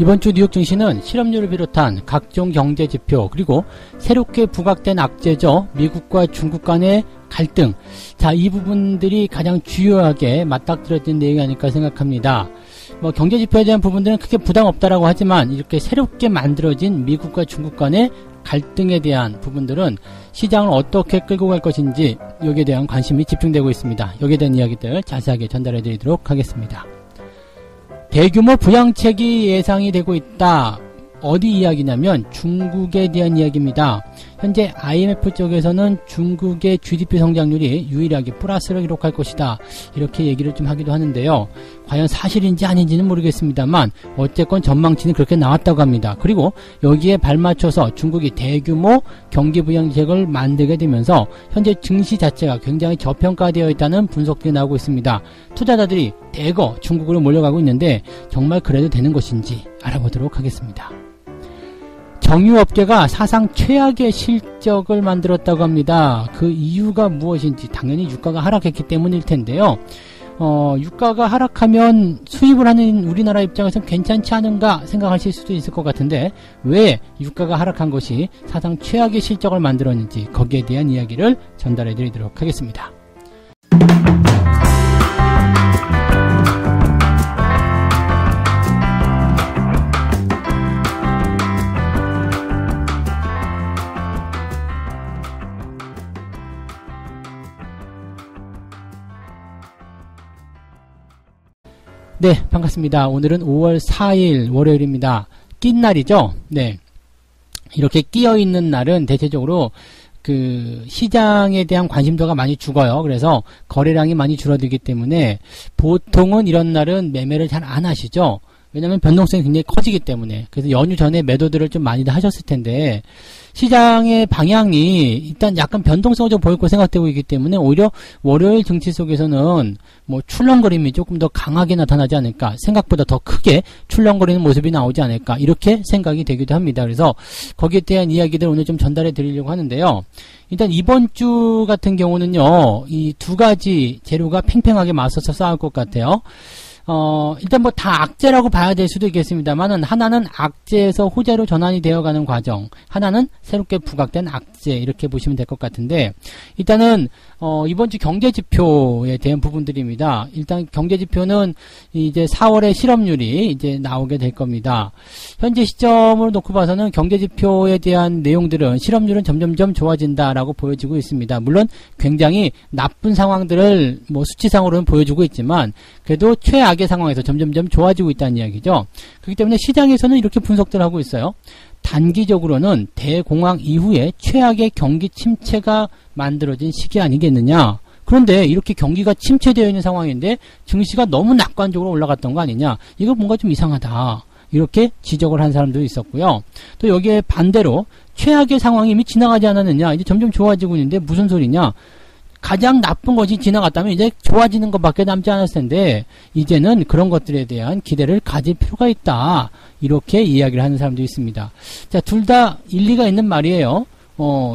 이번 주 뉴욕 증시는 실업률을 비롯한 각종 경제 지표, 그리고 새롭게 부각된 악재죠. 미국과 중국 간의 갈등. 자, 이 부분들이 가장 주요하게 맞닥뜨려진 내용이 아닐까 생각합니다. 경제 지표에 대한 부분들은 크게 부담 없다라고 하지만 이렇게 새롭게 만들어진 미국과 중국 간의 갈등에 대한 부분들은 시장을 어떻게 끌고 갈 것인지 여기에 대한 관심이 집중되고 있습니다. 여기에 대한 이야기들 자세하게 전달해 드리도록 하겠습니다. 대규모 부양책이 예상이 되고 있다. 어디 이야기냐면 중국에 대한 이야기입니다. 현재 IMF 쪽에서는 중국의 GDP 성장률이 유일하게 플러스를 기록할 것이다. 이렇게 얘기를 좀 하기도 하는데요. 과연 사실인지 아닌지는 모르겠습니다만 어쨌건 전망치는 그렇게 나왔다고 합니다. 그리고 여기에 발맞춰서 중국이 대규모 경기 부양책을 만들게 되면서 현재 증시 자체가 굉장히 저평가되어 있다는 분석들이 나오고 있습니다. 투자자들이 대거 중국으로 몰려가고 있는데 정말 그래도 되는 것인지 알아보도록 하겠습니다. 정유업계가 사상 최악의 실적을 만들었다고 합니다. 그 이유가 무엇인지 당연히 유가가 하락했기 때문일 텐데요. 유가가 하락하면 수입을 하는 우리나라 입장에서는 괜찮지 않은가 생각하실 수도 있을 것 같은데 왜 유가가 하락한 것이 사상 최악의 실적을 만들었는지 거기에 대한 이야기를 전달해 드리도록 하겠습니다. 네, 반갑습니다. 오늘은 5월 4일 월요일입니다. 낀 날이죠? 네. 이렇게 끼어 있는 날은 대체적으로 시장에 대한 관심도가 많이 죽어요. 그래서 거래량이 많이 줄어들기 때문에 보통은 이런 날은 매매를 잘 안 하시죠? 왜냐면 변동성이 굉장히 커지기 때문에. 그래서 연휴 전에 매도들을 좀 많이 하셨을 텐데, 시장의 방향이 일단 약간 변동성을 좀 보일 거 생각되고 있기 때문에 오히려 월요일 증시 속에서는 출렁거림이 조금 더 강하게 나타나지 않을까, 생각보다 더 크게 출렁거리는 모습이 나오지 않을까, 이렇게 생각이 되기도 합니다. 그래서 거기에 대한 이야기들 오늘 좀 전달해 드리려고 하는데요. 일단 이번 주 같은 경우는요, 이 두 가지 재료가 팽팽하게 맞서서 싸울 것 같아요. 일단 다 악재라고 봐야 될 수도 있겠습니다만은 하나는 악재에서 호재로 전환이 되어가는 과정, 하나는 새롭게 부각된 악재, 이렇게 보시면 될 것 같은데, 일단은 이번 주 경제지표에 대한 부분들입니다. 일단 경제지표는 이제 4월에 실업률이 이제 나오게 될 겁니다. 현재 시점으로 놓고 봐서는 경제지표에 대한 내용들은 실업률은 점점점 좋아진다라고 보여지고 있습니다. 물론 굉장히 나쁜 상황들을 수치상으로는 보여주고 있지만 그래도 최악의 상황에서 점점점 좋아지고 있다는 이야기죠. 그렇기 때문에 시장에서는 이렇게 분석들 하고 있어요. 단기적으로는 대공황 이후에 최악의 경기 침체가 만들어진 시기 아니겠느냐. 그런데 이렇게 경기가 침체되어 있는 상황인데 증시가 너무 낙관적으로 올라갔던 거 아니냐. 이거 뭔가 좀 이상하다. 이렇게 지적을 한 사람도 있었고요. 또 여기에 반대로 최악의 상황이 이미 지나가지 않았느냐. 이제 점점 좋아지고 있는데 무슨 소리냐. 가장 나쁜 것이 지나갔다면 이제 좋아지는 것밖에 남지 않았을 텐데 이제는 그런 것들에 대한 기대를 가질 필요가 있다. 이렇게 이야기를 하는 사람도 있습니다. 자, 둘 다 일리가 있는 말이에요.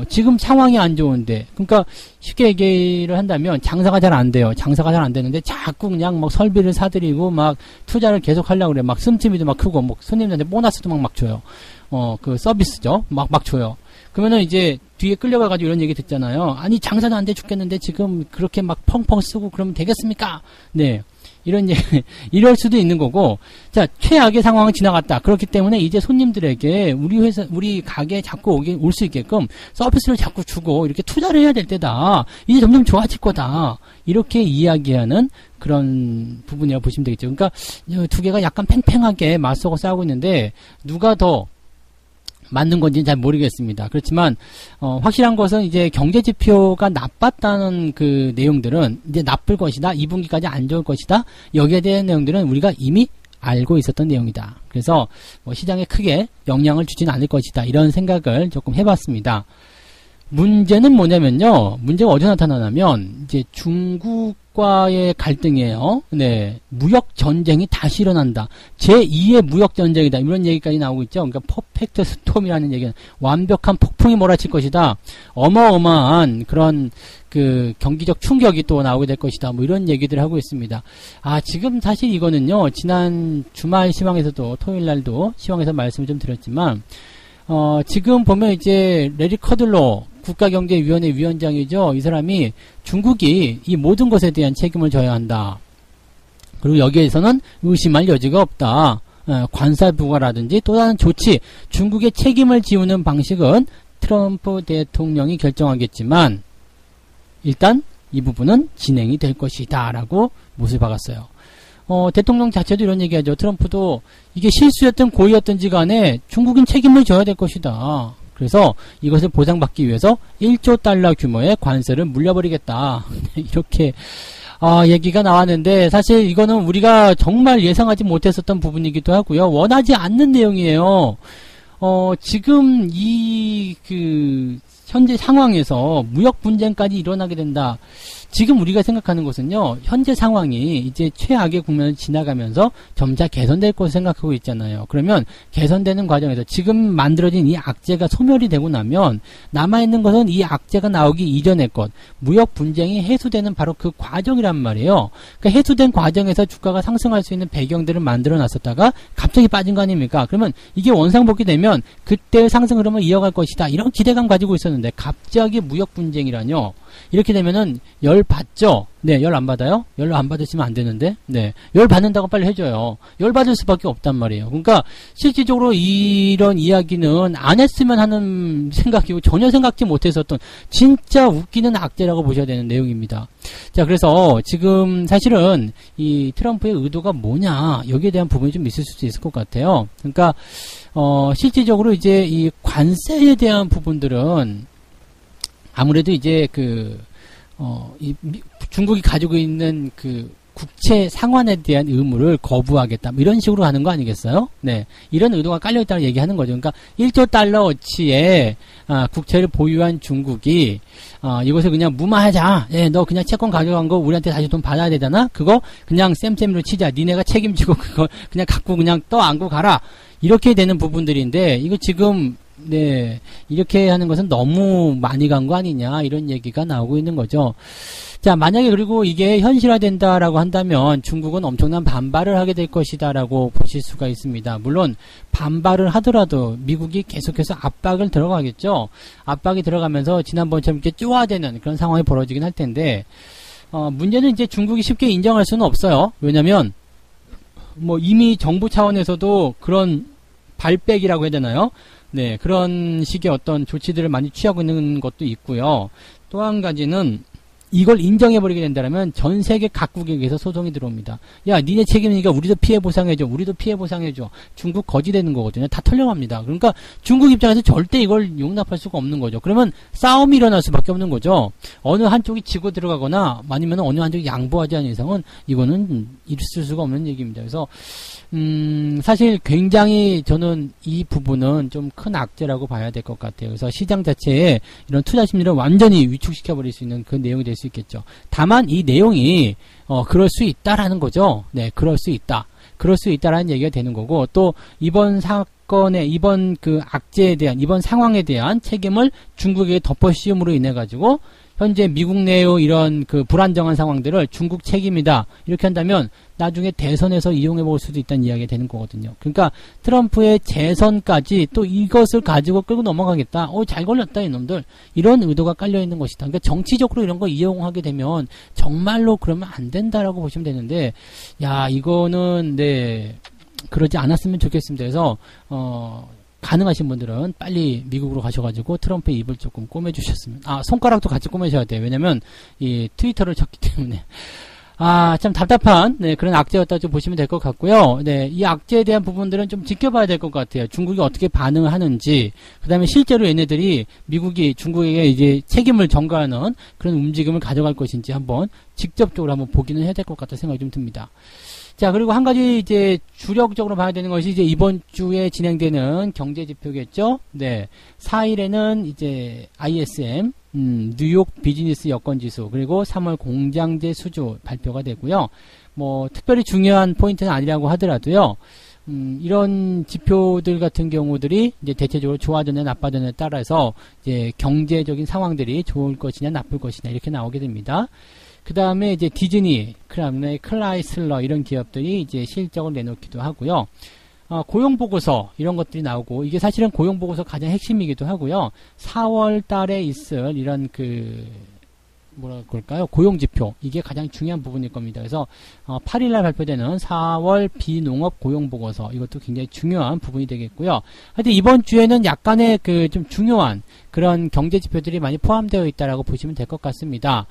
지금 상황이 안 좋은데, 그러니까 쉽게 얘기를 한다면 장사가 잘 안 돼요. 장사가 잘 안 되는데 자꾸 그냥 설비를 사들이고 투자를 계속 하려고 그래. 씀씀이도 크고 손님들한테 보너스도 막 줘요. 서비스죠. 막 줘요. 그러면은 이제 뒤에 끌려가가지고 이런 얘기 듣잖아요. 아니, 장사도 안 돼 죽겠는데 지금 그렇게 펑펑 쓰고 그러면 되겠습니까? 네. 이런 얘기, 이럴 수도 있는 거고, 자, 최악의 상황은 지나갔다. 그렇기 때문에 이제 손님들에게 우리 가게에 자꾸 올 수 있게끔 서비스를 자꾸 주고 이렇게 투자를 해야 될 때다. 이제 점점 좋아질 거다. 이렇게 이야기하는 그런 부분이라고 보시면 되겠죠. 그러니까 두 개가 약간 팽팽하게 맞서고 싸우고 있는데 누가 더 맞는 건지는 잘 모르겠습니다. 그렇지만 확실한 것은 이제 경제지표가 나빴다는 그 내용들은 이제 나쁠 것이다. 2분기까지 안 좋을 것이다. 여기에 대한 내용들은 우리가 이미 알고 있었던 내용이다. 그래서 시장에 크게 영향을 주지는 않을 것이다. 이런 생각을 조금 해봤습니다. 문제는 뭐냐면요. 문제가 어디서 나타나냐면 이제 중국 미국과의 갈등이에요. 네. 무역 전쟁이 다시 일어난다. 제2의 무역 전쟁이다. 이런 얘기까지 나오고 있죠. 그러니까 퍼펙트 스톰이라는 얘기는 완벽한 폭풍이 몰아칠 것이다. 어마어마한 그런 그 경기적 충격이 또 나오게 될 것이다. 뭐 이런 얘기들을 하고 있습니다. 지금 사실 이거는요. 지난 주말 시황에서도 토요일 날도 시황에서 말씀을 좀 드렸지만 지금 보면 이제 레리 커들로 국가경제위원회 위원장이죠. 이 사람이 중국이 이 모든 것에 대한 책임을 져야 한다. 그리고 여기에서는 의심할 여지가 없다. 관세 부과라든지 또 다른 조치, 중국의 책임을 지우는 방식은 트럼프 대통령이 결정하겠지만 일단 이 부분은 진행이 될 것이다 라고 못을 박았어요. 대통령 자체도 이런 얘기하죠. 트럼프도 이게 실수였든 고의였든지 간에 중국인 책임을 져야 될 것이다. 그래서 이것을 보상받기 위해서 1조 달러 규모의 관세를 물려버리겠다. 이렇게 얘기가 나왔는데 사실 이거는 우리가 정말 예상하지 못했었던 부분이기도 하고요. 원하지 않는 내용이에요. 지금 현재 상황에서 무역 분쟁까지 일어나게 된다. 지금 우리가 생각하는 것은요, 현재 상황이 이제 최악의 국면을 지나가면서 점차 개선될 것을 생각하고 있잖아요. 그러면 개선되는 과정에서 지금 만들어진 이 악재가 소멸이 되고 나면 남아있는 것은 이 악재가 나오기 이전의 것, 무역 분쟁이 해소되는 바로 그 과정이란 말이에요. 그러니까 해소된 과정에서 주가가 상승할 수 있는 배경들을 만들어 놨었다가 갑자기 빠진 거 아닙니까? 그러면 이게 원상복귀 되면 그때의 상승 흐름을 이어갈 것이다. 이런 기대감 가지고 있었는데 갑자기 무역 분쟁이라뇨. 이렇게 되면은 열 받죠? 네, 열 안 받아요? 열 안 받으시면 안 되는데? 네. 열 받는다고 빨리 해줘요. 열 받을 수밖에 없단 말이에요. 그러니까 실질적으로 이런 이야기는 안 했으면 하는 생각이고 전혀 생각지 못했었던 진짜 웃기는 악재라고 보셔야 되는 내용입니다. 자, 그래서 지금 사실은 이 트럼프의 의도가 뭐냐, 여기에 대한 부분이 좀 있을 수도 있을 것 같아요. 그러니까, 실질적으로 이제 이 관세에 대한 부분들은 아무래도 이제 중국이 가지고 있는 그 국채 상환에 대한 의무를 거부하겠다. 뭐 이런 식으로 하는 거 아니겠어요? 네. 이런 의도가 깔려있다고 얘기하는 거죠. 그러니까 1조 달러어치의 국채를 보유한 중국이 이것을 그냥 무마하자. 예, 너 그냥 채권 가져간 거 우리한테 다시 돈 받아야 되잖아? 그거 그냥 쌤쌤이로 치자. 니네가 책임지고 그거 그냥 갖고 그냥 떠안고 가라. 이렇게 되는 부분들인데 이거 지금 네, 이렇게 하는 것은 너무 많이 간 거 아니냐, 이런 얘기가 나오고 있는 거죠. 자, 만약에 그리고 이게 현실화된다라고 한다면 중국은 엄청난 반발을 하게 될 것이다라고 보실 수가 있습니다. 물론 반발을 하더라도 미국이 계속해서 압박을 들어가겠죠. 압박이 들어가면서 지난번처럼 이렇게 쪼아대는 그런 상황이 벌어지긴 할 텐데, 문제는 이제 중국이 쉽게 인정할 수는 없어요. 왜냐면 뭐 이미 정부 차원에서도 그런 발백이라고 해야 되나요? 네, 그런 식의 어떤 조치들을 많이 취하고 있는 것도 있고요. 또 한 가지는 이걸 인정해버리게 된다면 전 세계 각국에게서 소송이 들어옵니다. 야, 니네 책임이니까 우리도 피해 보상해줘. 우리도 피해 보상해줘. 중국 거지되는 거거든요. 다 털려갑니다. 그러니까 중국 입장에서 절대 이걸 용납할 수가 없는 거죠. 그러면 싸움이 일어날 수밖에 없는 거죠. 어느 한쪽이 지고 들어가거나 아니면 어느 한쪽이 양보하지 않은 이상은 이거는 있을 수가 없는 얘기입니다. 그래서 사실 굉장히 저는 이 부분은 좀 큰 악재라고 봐야 될 것 같아요. 그래서 시장 자체에 이런 투자 심리를 완전히 위축시켜버릴 수 있는 그 내용이 될 수 있겠죠. 다만 이 내용이 그럴 수 있다라는 거죠. 네, 그럴 수 있다. 그럴 수 있다라는 얘기가 되는 거고, 또 이번 사건의 이번 그 악재에 대한, 이번 상황에 대한 책임을 중국에게 덮어씌움으로 인해 가지고 현재 미국 내의 이런 그 불안정한 상황들을 중국 책임이다, 이렇게 한다면 나중에 대선에서 이용해 볼 수도 있다는 이야기가 되는 거거든요. 그러니까 트럼프의 재선까지 또 이것을 가지고 끌고 넘어가겠다. 잘 걸렸다 이놈들. 이런 의도가 깔려 있는 것이다. 그러니까 정치적으로 이런 거 이용하게 되면 정말로 그러면 안 된다라고 보시면 되는데, 야, 이거는 네, 그러지 않았으면 좋겠습니다. 그래서 가능하신 분들은 빨리 미국으로 가셔가지고 트럼프의 입을 조금 꼬매주셨으면, 손가락도 같이 꼬매셔야 돼요. 왜냐면 이 트위터를 쳤기 때문에. 참 답답한, 네, 그런 악재였다 좀 보시면 될 것 같고요. 네, 이 악재에 대한 부분들은 좀 지켜봐야 될 것 같아요. 중국이 어떻게 반응을 하는지, 그 다음에 실제로 얘네들이 미국이 중국에게 이제 책임을 전가하는 그런 움직임을 가져갈 것인지 한번 직접적으로 한번 보기는 해야 될 것 같다 생각이 좀 듭니다. 자, 그리고 한 가지 이제 주력적으로 봐야 되는 것이 이제 이번 주에 진행되는 경제 지표겠죠? 네. 4일에는 이제 ISM, 뉴욕 비즈니스 여건 지수, 그리고 3월 공장제 수주 발표가 되고요. 뭐, 특별히 중요한 포인트는 아니라고 하더라도요. 이런 지표들 같은 경우들이 이제 대체적으로 좋아졌냐 나빠졌냐에 따라서 이제 경제적인 상황들이 좋을 것이냐 나쁠 것이냐 이렇게 나오게 됩니다. 그 다음에 이제 디즈니, 그다음에 클라이슬러 이런 기업들이 이제 실적을 내놓기도 하고요. 고용 보고서 이런 것들이 나오고 이게 사실은 고용 보고서 가장 핵심이기도 하고요. 4월 달에 있을 이런 뭐라 그럴까요? 고용지표. 이게 가장 중요한 부분일 겁니다. 그래서 8일날 발표되는 4월 비농업 고용보고서 이것도 굉장히 중요한 부분이 되겠고요. 하여튼 이번 주에는 약간의 좀 중요한 그런 경제지표들이 많이 포함되어 있다라고 보시면 될 것 같습니다.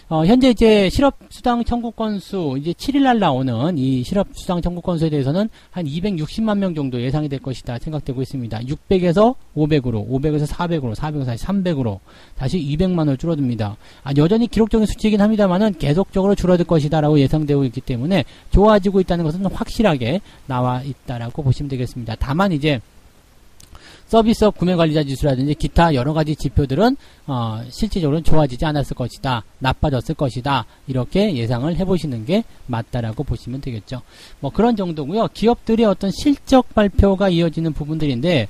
현재 이제 실업수당 청구 건수 이제 7일날 나오는 이 실업수당 청구 건수에 대해서는 한 260만 명 정도 예상이 될 것이다 생각되고 있습니다. 600에서 500으로, 500에서 400으로, 400에서 다시 300으로 다시 200만을 줄어듭니다. 여전히 기록적인 수치이긴 합니다만은 계속적으로 줄어들 것이다라고 예상되고 있기 때문에 좋아지고 있다는 것은 확실하게 나와 있다라고 보시면 되겠습니다. 다만 이제 서비스업 구매관리자 지수라든지 기타 여러가지 지표들은 실질적으로는 좋아지지 않았을 것이다, 나빠졌을 것이다 이렇게 예상을 해보시는 게 맞다라고 보시면 되겠죠. 뭐 그런 정도고요. 기업들의 어떤 실적 발표가 이어지는 부분들인데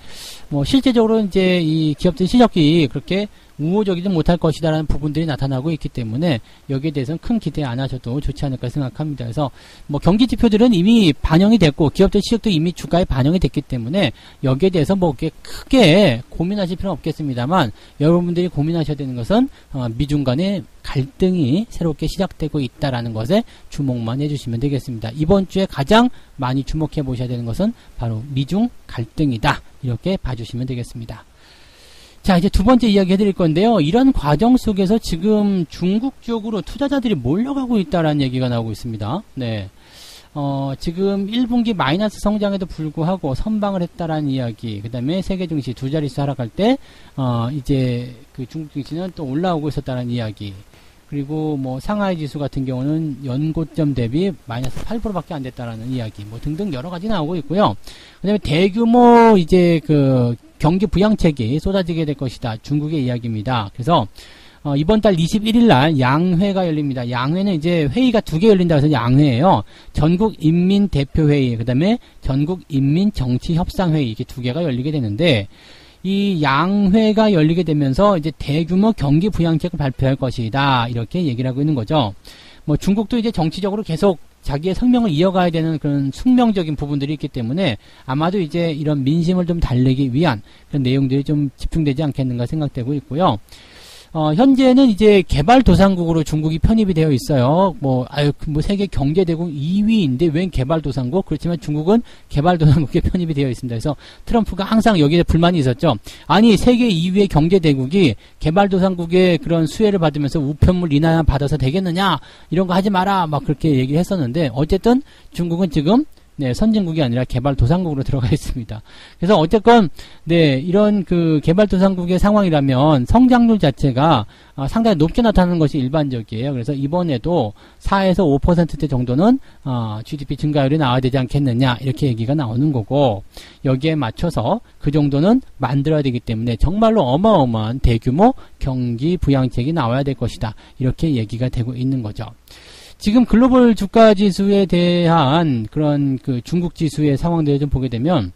뭐 실제적으로 이제 이 기업들 실적이 그렇게 우호적이지 못할 것이다라는 부분들이 나타나고 있기 때문에 여기에 대해서는 큰 기대 안 하셔도 좋지 않을까 생각합니다. 그래서 뭐 경기 지표들은 이미 반영이 됐고 기업들 실적도 이미 주가에 반영이 됐기 때문에 여기에 대해서 뭐 이렇게 크게 고민하실 필요는 없겠습니다만 여러분들이 고민하셔야 되는 것은 미중 간의 갈등이 새롭게 시작되고 있다라는 것에 주목만 해주시면 되겠습니다. 이번 주에 가장 많이 주목해 보셔야 되는 것은 바로 미중 갈등이다. 이렇게 봐주시면 되겠습니다. 자, 이제 두 번째 이야기 해드릴 건데요. 이런 과정 속에서 지금 중국 쪽으로 투자자들이 몰려가고 있다라는 얘기가 나오고 있습니다. 네. 지금 1분기 마이너스 성장에도 불구하고 선방을 했다라는 이야기, 그 다음에 세계 증시 두 자릿수 하락할 때, 이제 그 중국 증시는 또 올라오고 있었다는 이야기, 그리고 뭐 상하이 지수 같은 경우는 연고점 대비 마이너스 8%밖에 안 됐다라는 이야기, 뭐 등등 여러 가지 나오고 있고요. 그 다음에 대규모 이제 경기 부양책이 쏟아지게 될 것이다. 중국의 이야기입니다. 그래서 이번 달 21일 날 양회가 열립니다. 양회는 이제 회의가 두 개 열린다고 해서 양회예요. 전국인민대표회의, 그 다음에 전국인민정치협상회의 이렇게 두 개가 열리게 되는데 이 양회가 열리게 되면서 이제 대규모 경기 부양책을 발표할 것이다. 이렇게 얘기를 하고 있는 거죠. 뭐 중국도 이제 정치적으로 계속 자기의 생명을 이어가야 되는 그런 숙명적인 부분들이 있기 때문에 아마도 이제 이런 민심을 좀 달래기 위한 그런 내용들이 좀 집중되지 않겠는가 생각되고 있고요. 현재는 이제 개발도상국으로 중국이 편입이 되어 있어요. 뭐 세계 경제대국 2위인데 웬 개발도상국? 그렇지만 중국은 개발도상국에 편입이 되어 있습니다. 그래서 트럼프가 항상 여기에 불만이 있었죠. 아니, 세계 2위의 경제대국이 개발도상국의 그런 수혜를 받으면서 우편물 인하 받아서 되겠느냐? 이런 거 하지 마라. 막 그렇게 얘기를 했었는데, 어쨌든 중국은 지금 네, 선진국이 아니라 개발도상국으로 들어가 있습니다. 그래서 어쨌건 네, 이런 개발도상국의 상황이라면 성장률 자체가 상당히 높게 나타나는 것이 일반적이에요. 그래서 이번에도 4에서 5%대 정도는 GDP 증가율이 나와야 되지 않겠느냐 이렇게 얘기가 나오는 거고, 여기에 맞춰서 그 정도는 만들어야 되기 때문에 정말로 어마어마한 대규모 경기 부양책이 나와야 될 것이다. 이렇게 얘기가 되고 있는 거죠. 지금 글로벌 주가 지수에 대한 그런 중국 지수의 상황들을 좀 보게 되면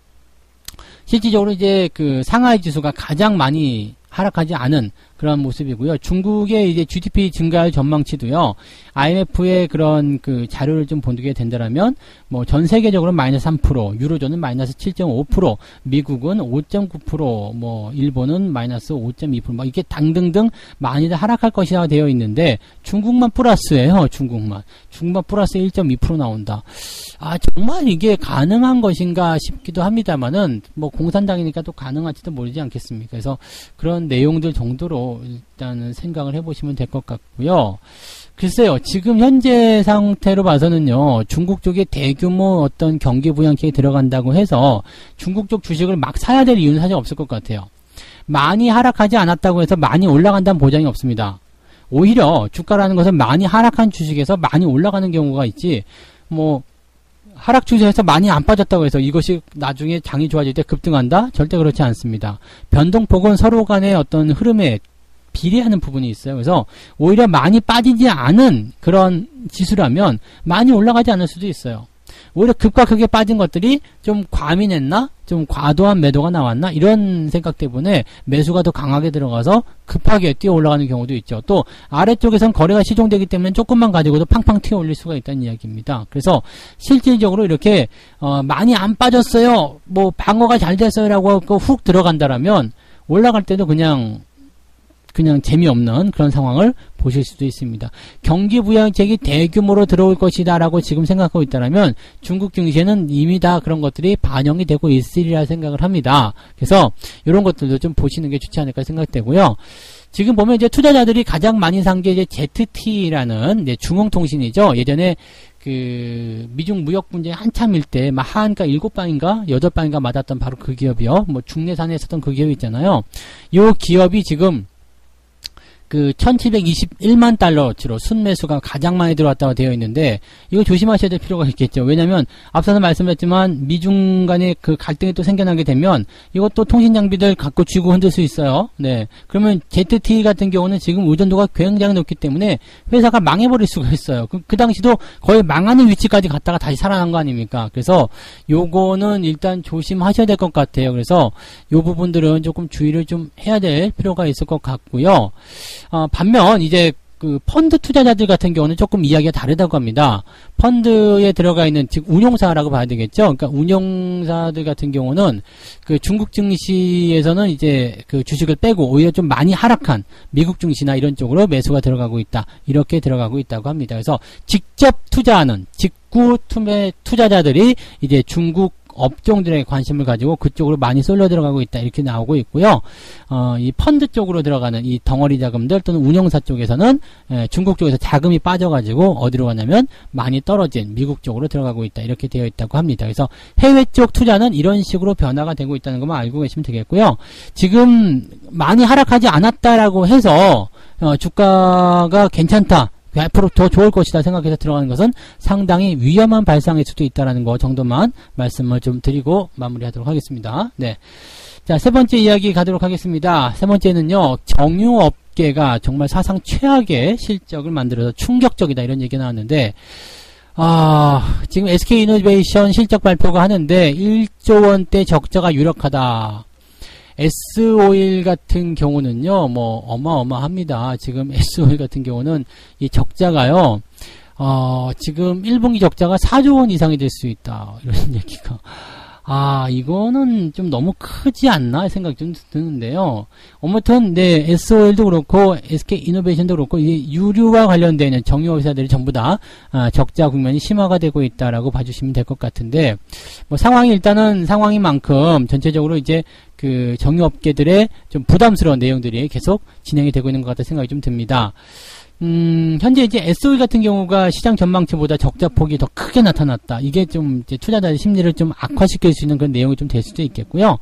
실질적으로 이제 상하이 지수가 가장 많이 하락하지 않은 그런 모습이고요. 중국의 이제 GDP 증가율 전망치도요. IMF의 그런 자료를 좀 보게 된다라면 뭐 전 세계적으로 마이너스 3%, 유로존은 마이너스 7.5%, 미국은 5.9%, 뭐 일본은 마이너스 5.2%, 뭐 이게 당등등 많이들 하락할 것이라 되어 있는데 중국만 플러스예요. 중국만 플러스 1.2% 나온다. 정말 이게 가능한 것인가 싶기도 합니다만은 뭐 공산당이니까 또 가능할지도 모르지 않겠습니까? 그래서 그런 내용들 정도로 일단은 생각을 해보시면 될 것 같고요. 글쎄요, 지금 현재 상태로 봐서는요, 중국 쪽에 대규모 어떤 경기 부양책이 들어간다고 해서 중국 쪽 주식을 막 사야 될 이유는 사실 없을 것 같아요. 많이 하락하지 않았다고 해서 많이 올라간다는 보장이 없습니다. 오히려 주가라는 것은 많이 하락한 주식에서 많이 올라가는 경우가 있지, 뭐 하락 추세에서 많이 안 빠졌다고 해서 이것이 나중에 장이 좋아질 때 급등한다? 절대 그렇지 않습니다. 변동폭은 서로 간의 어떤 흐름에 비례하는 부분이 있어요. 그래서 오히려 많이 빠지지 않은 그런 지수라면 많이 올라가지 않을 수도 있어요. 오히려 급과 크게 빠진 것들이 좀 과민했나? 좀 과도한 매도가 나왔나? 이런 생각 때문에 매수가 더 강하게 들어가서 급하게 뛰어 올라가는 경우도 있죠. 또 아래쪽에선 거래가 시종되기 때문에 조금만 가지고도 팡팡 튀어 올릴 수가 있다는 이야기입니다. 그래서 실질적으로 이렇게 많이 안 빠졌어요. 뭐 방어가 잘 됐어요 라고 하고 훅 들어간다라면 올라갈 때도 그냥 재미없는 그런 상황을 보실 수도 있습니다. 경기 부양책이 대규모로 들어올 것이다 라고 지금 생각하고 있다면 중국 증시에는 이미 다 그런 것들이 반영이 되고 있으리라 생각을 합니다. 그래서 이런 것들도 좀 보시는 게 좋지 않을까 생각되고요. 지금 보면 이제 투자자들이 가장 많이 산 게 이제 ZT라는 중흥통신이죠. 예전에 그 미중 무역 분쟁 한참일 때 막 하한가 7방인가 8방인가 맞았던 바로 그 기업이요. 뭐 중내산에 있었던 그 기업이 있잖아요. 이 기업이 지금 그 1721만 달러치로 순매수가 가장 많이 들어왔다고 되어 있는데 이거 조심하셔야 될 필요가 있겠죠. 왜냐하면 앞서서 말씀드렸지만 미중 간의 그 갈등이 또 생겨나게 되면 이것도 통신 장비들 갖고 쥐고 흔들 수 있어요. 네. 그러면 ZT 같은 경우는 지금 의존도가 굉장히 높기 때문에 회사가 망해버릴 수가 있어요. 그 당시도 거의 망하는 위치까지 갔다가 다시 살아난 거 아닙니까? 그래서 요거는 일단 조심하셔야 될 것 같아요. 그래서 요 부분들은 조금 주의를 좀 해야 될 필요가 있을 것 같고요. 반면 이제 그 펀드 투자자들 같은 경우는 조금 이야기가 다르다고 합니다. 펀드에 들어가 있는 즉 운용사라고 봐야 되겠죠. 그러니까 운용사들 같은 경우는 그 중국 증시에서는 이제 그 주식을 빼고 오히려 좀 많이 하락한 미국 증시나 이런 쪽으로 매수가 들어가고 있다. 이렇게 들어가고 있다고 합니다. 그래서 직접 투자하는 직구 투자자들이 이제 중국 업종들에 관심을 가지고 그쪽으로 많이 쏠려 들어가고 있다. 이렇게 나오고 있고요. 이 펀드 쪽으로 들어가는 이 덩어리 자금들 또는 운용사 쪽에서는 중국 쪽에서 자금이 빠져가지고 어디로 가냐면 많이 떨어진 미국 쪽으로 들어가고 있다. 이렇게 되어 있다고 합니다. 그래서 해외 쪽 투자는 이런 식으로 변화가 되고 있다는 것만 알고 계시면 되겠고요. 지금 많이 하락하지 않았다라고 해서 주가가 괜찮다. 앞으로 더 좋을 것이다 생각해서 들어가는 것은 상당히 위험한 발상일 수도 있다는 거 정도만 말씀을 좀 드리고 마무리하도록 하겠습니다. 네. 자, 세 번째 이야기 가도록 하겠습니다. 세 번째는요, 정유업계가 정말 사상 최악의 실적을 만들어서 충격적이다 이런 얘기가 나왔는데, 지금 SK이노베이션 실적 발표가 하는데 1조 원대 적자가 유력하다. S-오일 같은 경우는요, 뭐, 어마어마합니다. 지금 S-오일 같은 경우는 이 적자가요, 지금 1분기 적자가 4조 원 이상이 될 수 있다. 이런 얘기가. 이거는 좀 너무 크지 않나 생각이 좀 드는데요. 아무튼, 네, S-오일도 그렇고, SK이노베이션도 그렇고, 이 유류와 관련되는 정유회사들이 전부 다, 적자 국면이 심화가 되고 있다라고 봐주시면 될 것 같은데, 뭐 상황이 일단은 상황인 만큼 전체적으로 이제 그 정유업계들의 좀 부담스러운 내용들이 계속 진행이 되고 있는 것 같다 생각이 좀 듭니다. 현재 이제 S-오일 같은 경우가 시장 전망치보다 적자 폭이 더 크게 나타났다. 이게 좀 이제 투자자의 심리를 좀 악화시킬 수 있는 그런 내용이 좀 될 수도 있겠고요.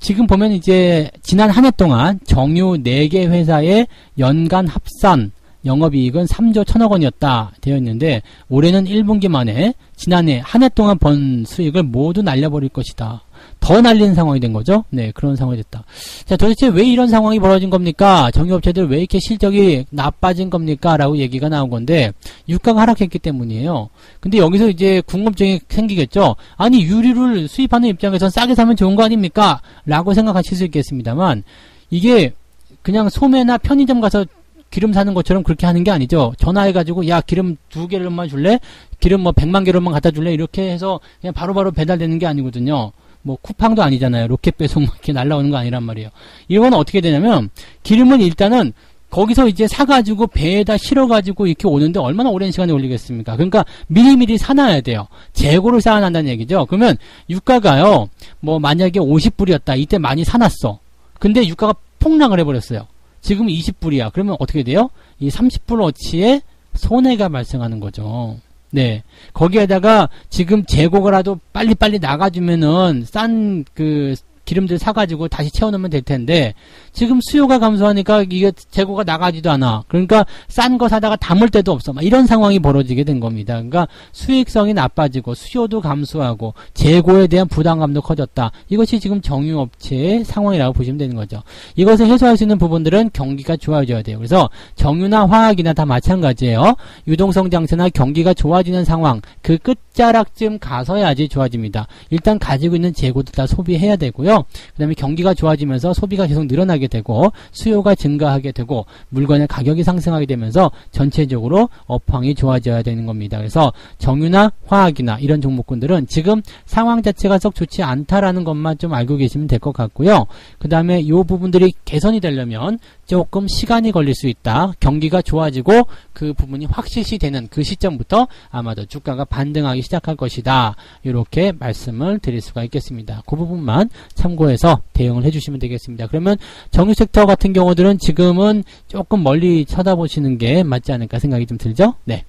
지금 보면 이제 지난 한 해 동안 정유 4개 회사의 연간 합산 영업이익은 3조 1천억 원이었다 되어 있는데 올해는 1분기 만에 지난해 한 해 동안 번 수익을 모두 날려버릴 것이다. 더 날리는 상황이 된 거죠. 네, 그런 상황이 됐다. 자, 도대체 왜 이런 상황이 벌어진 겁니까? 정유업체들 왜 이렇게 실적이 나빠진 겁니까? 라고 얘기가 나온 건데 유가가 하락했기 때문이에요. 근데 여기서 이제 궁금증이 생기겠죠. 아니, 유류를 수입하는 입장에서 싸게 사면 좋은 거 아닙니까? 라고 생각하실 수 있겠습니다만 이게 그냥 소매나 편의점 가서 기름 사는 것처럼 그렇게 하는 게 아니죠. 전화해가지고 야, 기름 2개로만 줄래? 기름 뭐 100만 개로만 갖다 줄래? 이렇게 해서 그냥 바로바로 배달되는 게 아니거든요. 뭐 쿠팡도 아니잖아요. 로켓 배송 이렇게 날라오는 거 아니란 말이에요. 이건 어떻게 되냐면 기름은 일단은 거기서 이제 사가지고 배에다 실어가지고 이렇게 오는데 얼마나 오랜 시간이 걸리겠습니까? 그러니까 미리미리 사놔야 돼요. 재고를 쌓아난다는 얘기죠. 그러면 유가가요, 뭐 만약에 50불이었다. 이때 많이 사놨어. 근데 유가가 폭락을 해버렸어요. 지금 20불이야. 그러면 어떻게 돼요? 이 30불어치의 손해가 발생하는 거죠. 네. 거기에다가 지금 재고가라도 빨리빨리 나가주면은 싼 그 기름들 사가지고 다시 채워놓으면 될 텐데 지금 수요가 감소하니까 이게 재고가 나가지도 않아. 그러니까 싼 거 사다가 담을 데도 없어. 막 이런 상황이 벌어지게 된 겁니다. 그러니까 수익성이 나빠지고 수요도 감소하고 재고에 대한 부담감도 커졌다. 이것이 지금 정유업체의 상황이라고 보시면 되는 거죠. 이것을 해소할 수 있는 부분들은 경기가 좋아져야 돼요. 그래서 정유나 화학이나 다 마찬가지예요. 유동성 장세나 경기가 좋아지는 상황, 그 끝자락쯤 가서야지 좋아집니다. 일단 가지고 있는 재고도 다 소비해야 되고요. 그 다음에 경기가 좋아지면서 소비가 계속 늘어나게 되고 수요가 증가하게 되고 물건의 가격이 상승하게 되면서 전체적으로 업황이 좋아져야 되는 겁니다. 그래서 정유나 화학이나 이런 종목군들은 지금 상황 자체가 썩 좋지 않다라는 것만 좀 알고 계시면 될 것 같고요. 그 다음에 이 부분들이 개선이 되려면 조금 시간이 걸릴 수 있다. 경기가 좋아지고 그 부분이 확실시 되는 그 시점부터 아마도 주가가 반등하기 시작할 것이다. 이렇게 말씀을 드릴 수가 있겠습니다. 그 부분만 참고해서 대응을 해주시면 되겠습니다. 그러면 정유 섹터 같은 경우들은 지금은 조금 멀리 쳐다보시는 게 맞지 않을까 생각이 좀 들죠? 네.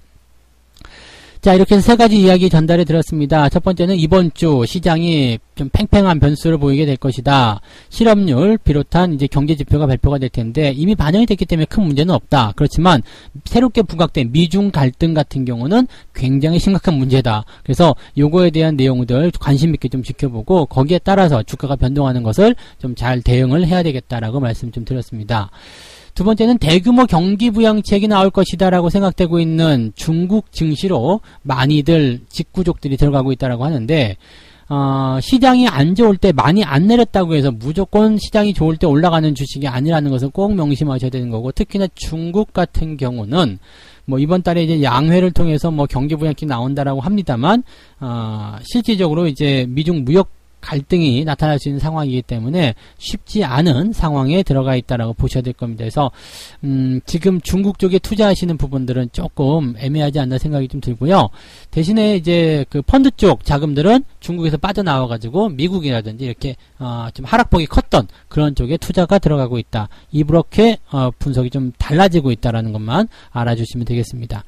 자, 이렇게 해서 세 가지 이야기 전달해 드렸습니다. 첫 번째는 이번 주 시장이 좀 팽팽한 변수를 보이게 될 것이다. 실업률 비롯한 이제 경제 지표가 발표가 될 텐데 이미 반영이 됐기 때문에 큰 문제는 없다. 그렇지만 새롭게 부각된 미중 갈등 같은 경우는 굉장히 심각한 문제다. 그래서 요거에 대한 내용들 관심 있게 좀 지켜보고 거기에 따라서 주가가 변동하는 것을 좀 잘 대응을 해야 되겠다라고 말씀 좀 드렸습니다. 두 번째는 대규모 경기 부양책이 나올 것이다 라고 생각되고 있는 중국 증시로 많이들 직구족들이 들어가고 있다라고 하는데 시장이 안 좋을 때 많이 안 내렸다고 해서 무조건 시장이 좋을 때 올라가는 주식이 아니라는 것을 꼭 명심하셔야 되는 거고, 특히나 중국 같은 경우는 뭐 이번 달에 이제 양회를 통해서 뭐 경기 부양책이 나온다라고 합니다만 실질적으로 이제 미중 무역 갈등이 나타날 수 있는 상황이기 때문에 쉽지 않은 상황에 들어가 있다라고 보셔야 될 겁니다. 그래서 지금 중국 쪽에 투자하시는 부분들은 조금 애매하지 않나 생각이 좀 들고요. 대신에 이제 그 펀드 쪽 자금들은 중국에서 빠져나와가지고 미국이라든지 이렇게 좀 하락폭이 컸던 그런 쪽에 투자가 들어가고 있다. 이렇게 분석이 좀 달라지고 있다라는 것만 알아주시면 되겠습니다.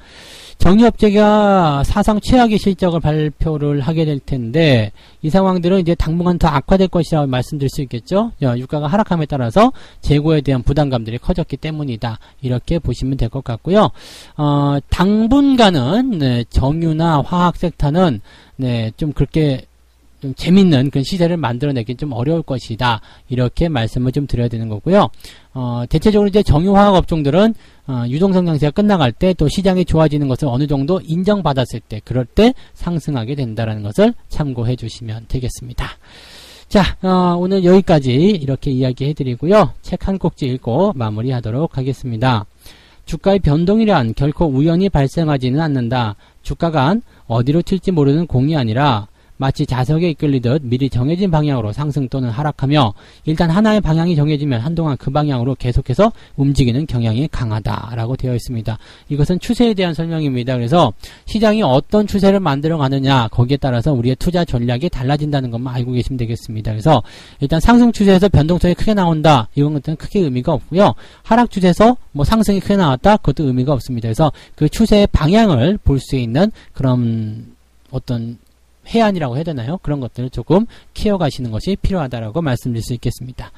정유업체가 사상 최악의 실적을 발표를 하게 될 텐데 이 상황들은 이제 당분간 더 악화될 것이라고 말씀드릴 수 있겠죠. 유가가 하락함에 따라서 재고에 대한 부담감들이 커졌기 때문이다. 이렇게 보시면 될 것 같고요. 당분간은 네, 정유나 화학 섹터는 네, 좀 그렇게 좀 재밌는 그런 시세를 만들어내기 좀 어려울 것이다. 이렇게 말씀을 좀 드려야 되는 거고요. 대체적으로 이제 정유화학 업종들은 유동성 장세가 끝나갈 때 또 시장이 좋아지는 것을 어느 정도 인정받았을 때 그럴 때 상승하게 된다는 것을 참고해 주시면 되겠습니다. 자, 오늘 여기까지 이렇게 이야기해 드리고요. 책 한 꼭지 읽고 마무리하도록 하겠습니다. 주가의 변동이란 결코 우연히 발생하지는 않는다. 주가가 어디로 튈지 모르는 공이 아니라 마치 자석에 이끌리듯 미리 정해진 방향으로 상승 또는 하락하며 일단 하나의 방향이 정해지면 한동안 그 방향으로 계속해서 움직이는 경향이 강하다라고 되어 있습니다. 이것은 추세에 대한 설명입니다. 그래서 시장이 어떤 추세를 만들어 가느냐 거기에 따라서 우리의 투자 전략이 달라진다는 것만 알고 계시면 되겠습니다. 그래서 일단 상승 추세에서 변동성이 크게 나온다. 이건 같은 크게 의미가 없고요. 하락 추세에서 뭐 상승이 크게 나왔다. 그것도 의미가 없습니다. 그래서 그 추세의 방향을 볼 수 있는 그런 어떤 해안이라고 해야 되나요? 그런 것들을 조금 키워가시는 것이 필요하다라고 말씀드릴 수 있겠습니다.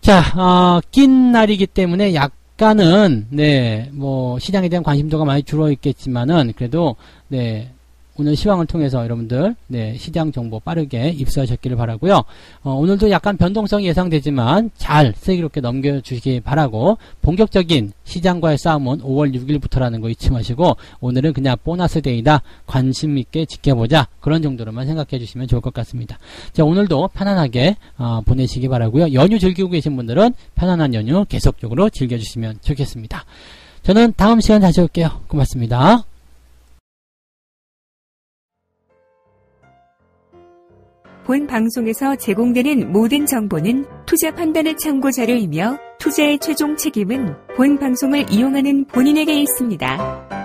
자, 낀 날이기 때문에 약간은, 네, 뭐, 시장에 대한 관심도가 많이 줄어 있겠지만은, 그래도, 네, 오늘 시황을 통해서 여러분들, 네, 시장 정보 빠르게 입수하셨기를 바라고요. 오늘도 약간 변동성이 예상되지만 잘 슬기롭게 넘겨주시기 바라고, 본격적인 시장과의 싸움은 5월 6일부터라는 거 잊지 마시고, 오늘은 그냥 보너스 데이다. 관심 있게 지켜보자. 그런 정도로만 생각해 주시면 좋을 것 같습니다. 자, 오늘도 편안하게 보내시기 바라고요. 연휴 즐기고 계신 분들은 편안한 연휴 계속적으로 즐겨주시면 좋겠습니다. 저는 다음 시간 다시 올게요. 고맙습니다. 본 방송에서 제공되는 모든 정보는 투자 판단의 참고 자료이며 투자의 최종 책임은 본 방송을 이용하는 본인에게 있습니다.